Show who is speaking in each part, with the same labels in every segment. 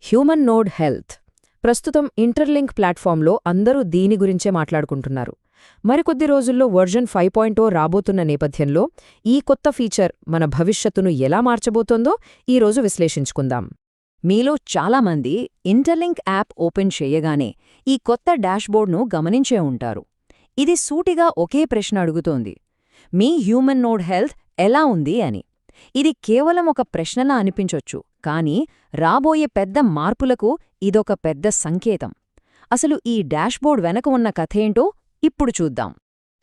Speaker 1: Human node health. ప్రస్తుతం interlink ప్లాట్ఫామ్లో అందరూ దీని గురించే మాట్లాడుకుంటున్నారు. మరికొద్ది రోజుల్లో వర్జన్ 5.0 రాబోతున్న నేపథ్యంలో ఈ కొత్త ఫీచర్ మన భవిష్యత్తును ఎలా మార్చబోతోందో ఈరోజు విశ్లేషించుకుందాం.
Speaker 2: మీలో చాలామంది ఇంటర్లింక్ యాప్ ఓపెన్ చేయగానే ఈ కొత్త డాష్బోర్డ్ను గమనించే ఉంటారు. ఇది సూటిగా ఒకే ప్రశ్న అడుగుతోంది: మీ హ్యూమన్ నోడ్ హెల్త్ ఎలా ఉంది అని. ఇది కేవలం ఒక ప్రశ్నలా అనిపించొచ్చు, కానీ రాబోయే పెద్ద మార్పులకు ఇదొక పెద్ద సంకేతం. అసలు ఈ డాష్బోర్డ్ వెనక ఉన్న కథేంటో ఇప్పుడు చూద్దాం.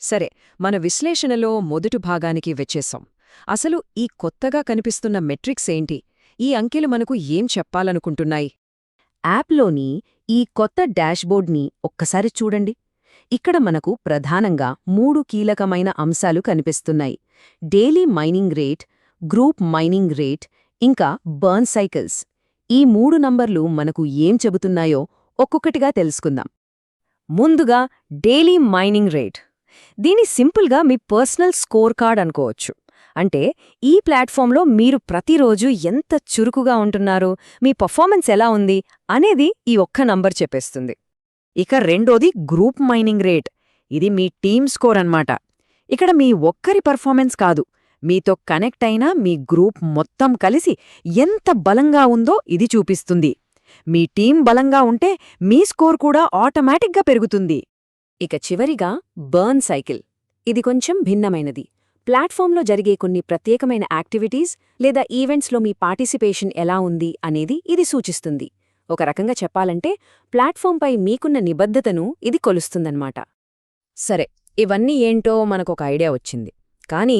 Speaker 1: సరే, మన విశ్లేషణలో మొదటి భాగానికి వచ్చేశాం. అసలు ఈ కొత్తగా కనిపిస్తున్న మెట్రిక్స్ ఏంటి? ఈ అంకెలు మనకు ఏం చెప్పాలనుకుంటున్నాయి?
Speaker 2: యాప్లోని ఈ కొత్త డాష్బోర్డ్ని ఒక్కసారి చూడండి. ఇక్కడ మనకు ప్రధానంగా 3 కీలకమైన అంశాలు కనిపిస్తున్నాయి: daily mining rate, group mining rate, ఇంకా బర్న్ సైకిల్స్. ఈ 3 నంబర్లు మనకు ఏం చెబుతున్నాయో ఒక్కొక్కటిగా తెలుసుకుందాం. ముందుగా డైలీ మైనింగ్ రేట్. దీని సింపుల్గా మీ పర్సనల్ స్కోర్ కార్డ్ అనుకోవచ్చు. అంటే ఈ ప్లాట్ఫామ్లో మీరు ప్రతిరోజు ఎంత చురుకుగా ఉంటున్నారు, మీ పర్ఫార్మెన్స్ ఎలా ఉంది అనేది ఈ ఒక్క నంబర్ చెప్పేస్తుంది. ఇక రెండోది గ్రూప్ మైనింగ్ రేట్. ఇది మీ టీమ్ స్కోర్ అన్నమాట. ఇక్కడ మీ ఒక్కరి పర్ఫార్మెన్స్ కాదు, మీతో కనెక్ట్ అయిన మీ గ్రూప్ మొత్తం కలిసి ఎంత బలంగా ఉందో ఇది చూపిస్తుంది. మీ టీం బలంగా ఉంటే మీ స్కోర్ కూడా ఆటోమేటిక్గా పెరుగుతుంది. ఇక చివరిగా బర్న్ సైకిల్. ఇది కొంచెం భిన్నమైనది. ప్లాట్ఫామ్లో జరిగే కొన్ని ప్రత్యేకమైన యాక్టివిటీస్ లేదా ఈవెంట్స్లో మీ పార్టిసిపేషన్ ఎలా ఉంది అనేది ఇది సూచిస్తుంది. ఒక రకంగా చెప్పాలంటే ప్లాట్ఫామ్పై మీకున్న నిబద్ధతను ఇది కొలుస్తుందన్నమాట. సరే, ఇవన్నీ ఏంటో మనకొక ఐడియా వచ్చింది. కానీ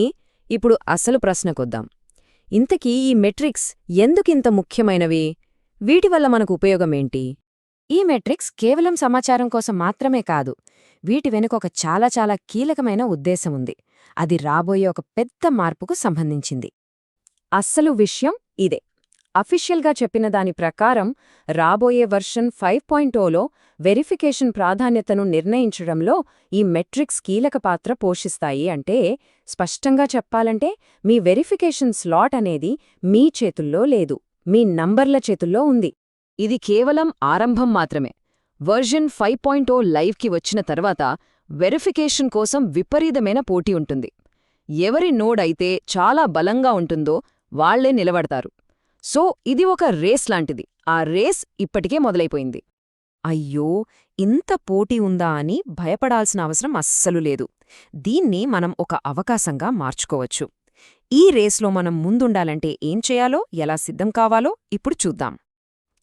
Speaker 2: ఇప్పుడు అసలు ప్రశ్నకొద్దాం. ఇంతకీ ఈ మెట్రిక్స్ ఎందుకింత ముఖ్యమైనవి? వీటి వల్ల మనకు ఉపయోగమేంటి? ఈ మెట్రిక్స్ కేవలం సమాచారం కోసం మాత్రమే కాదు, వీటి వెనుక ఒక చాలా కీలకమైన ఉద్దేశం ఉంది. అది రాబోయే ఒక పెద్ద మార్పుకు సంబంధించింది. అస్సలు విషయం ఇదే. అఫీషియల్గా చెప్పిన దాని ప్రకారం రాబోయే వర్షన్ 5.0లో వెరిఫికేషన్ ప్రాధాన్యతను నిర్ణయించడంలో ఈ మెట్రిక్స్ కీలక పాత్ర పోషిస్తాయి. అంటే స్పష్టంగా చెప్పాలంటే మీ వెరిఫికేషన్ స్లాట్ అనేది మీ చేతుల్లో లేదు, మీ నంబర్ల చేతుల్లో ఉంది. ఇది కేవలం ఆరంభం మాత్రమే. వర్జన్ 5.0 లైవ్కి వచ్చిన తర్వాత వెరిఫికేషన్ కోసం విపరీతమైన పోటీ ఉంటుంది. ఎవరి నోడ్ అయితే చాలా బలంగా ఉంటుందో వాళ్లే నిలబడతారు. సో ఇది ఒక రేస్ లాంటిది. ఆ రేస్ ఇప్పటికే మొదలైపోయింది. అయ్యో, ఇంత పోటీ ఉందా అని భయపడాల్సిన అవసరం అస్సలు లేదు. దీన్ని మనం ఒక అవకాశంగా మార్చుకోవచ్చు. ఈ రేస్లో మనం ముందుండాలంటే ఏం చేయాలో, ఎలా సిద్ధం కావాలో ఇప్పుడు చూద్దాం.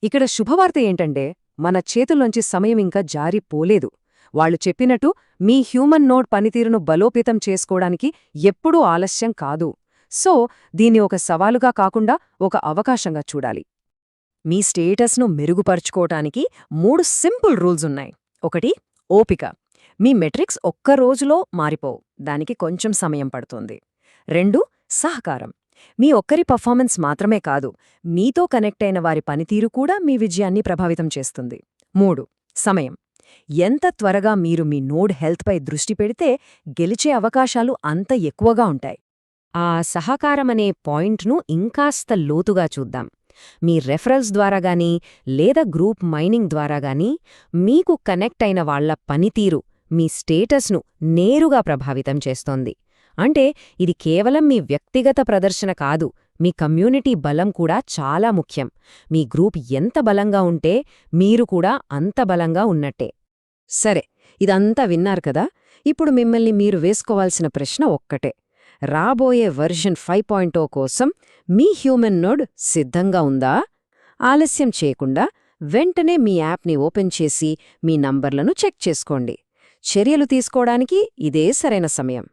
Speaker 2: ఇక్కడ శుభవార్త ఏంటంటే మన చేతుల్లోంచి సమయం ఇంకా జారిపోలేదు. వాళ్లు చెప్పినట్టు మీ హ్యూమన్ నోడ్ పనితీరును బలోపేతం చేసుకోవడానికి ఎప్పుడూ ఆలస్యం కాదు. సో దీన్ని ఒక సవాలుగా కాకుండా ఒక అవకాశంగా చూడాలి. మీ స్టేటస్ను మెరుగుపరుచుకోవటానికి 3 సింపుల్ రూల్స్ ఉన్నాయి. 1, ఓపిక. మీ మెట్రిక్స్ ఒక్క రోజులో మారిపోవు, దానికి కొంచెం సమయం పడుతుంది. 2, సహకారం. మీ ఒక్కరి పర్ఫార్మెన్స్ మాత్రమే కాదు, మీతో కనెక్ట్ అయిన వారి పనితీరు కూడా మీ విజయాన్ని ప్రభావితం చేస్తుంది. 3, సమయం. ఎంత త్వరగా మీరు మీ నోడ్ హెల్త్పై దృష్టి పెడితే గెలిచే అవకాశాలు అంత ఎక్కువగా ఉంటాయి. ఆ సహకారమనే పాయింట్ను ఇంకాస్త లోతుగా చూద్దాం. మీ రెఫరల్స్ ద్వారా గానీ లేదా గ్రూప్ మైనింగ్ ద్వారా గానీ మీకు కనెక్ట్ అయిన వాళ్ల పనితీరు మీ స్టేటస్ను నేరుగా ప్రభావితం చేస్తోంది. అంటే ఇది కేవలం మీ వ్యక్తిగత ప్రదర్శన కాదు, మీ కమ్యూనిటీ బలం కూడా చాలా ముఖ్యం. మీ గ్రూప్ ఎంత బలంగా ఉంటే మీరు కూడా అంత బలంగా ఉన్నట్టే. సరే, ఇదంతా విన్నారు కదా. ఇప్పుడు మిమ్మల్ని మీరు వేసుకోవాల్సిన ప్రశ్న ఒక్కటే: రాబోయే వర్జన్ 5.0 కోసం మీ హ్యూమన్ నోడ్ సిద్ధంగా ఉందా? ఆలస్యం చేయకుండా వెంటనే మీ యాప్ని ఓపెన్ చేసి మీ నంబర్లను చెక్ చేసుకోండి. చర్యలు తీసుకోవడానికి ఇదే సరైన సమయం.